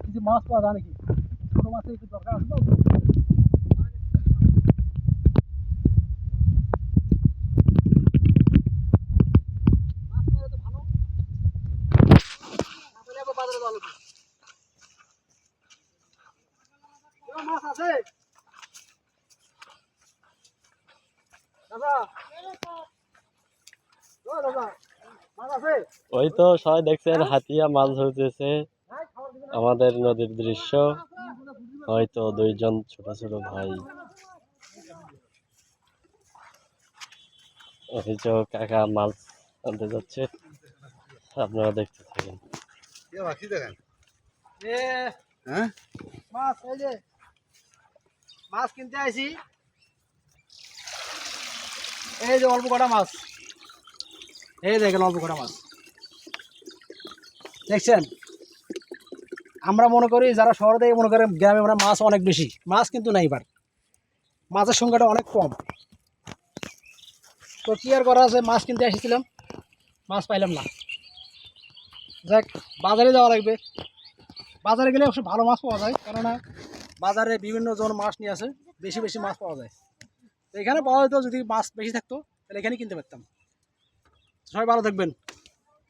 কিছু মাছ পাওয়া যায় নাকি? ছোট মাছের একটু দরকার আছে তো। মাছ পেলে তো ভালো, না পেলে আবার বাজারে যাওয়া লাগবে। এবার মাছ আছে দাদা? ও দাদা, মাছ আছে? ওই তো সবাই দেখছেন হাতিয়া মাছ ধরতেছে হ্যাঁ, খাবার দিবে না? আমাদের নদীর দৃশ্য। হয়তো দুইজন ছোট ছোট ভাই, ওই যে কাকা মাছ আনতে যাচ্ছে, আপনারা দেখতে থাকেন। এ মাছ, এই যে মাছ কিনতে আইছি। এই যে অল্প কটা মাছ, এই দেখেন অল্প কটা মাছ দেখছেন। আমরা মনে করি যারা শহরে থেকে মনে করেন গ্রামে মানে মাছ অনেক বেশি, মাছ কিন্তু নাই। এবার মাছের সংখ্যাটা অনেক কম। তো কি আর করা আছে, মাছ কিনতে এসেছিলাম, মাছ পাইলাম না। যাক, বাজারে যাওয়া লাগবে। বাজারে গেলে অবশ্য ভালো মাছ পাওয়া যায়, কেননা বাজারে বিভিন্ন জন মাছ নিয়ে আসে, বেশি বেশি মাছ পাওয়া যায়। তো এখানে পাওয়া যেত, যদি মাছ বেশি থাকতো তাহলে এখানে কিনতে পারতাম। সবাই ভালো থাকবেন।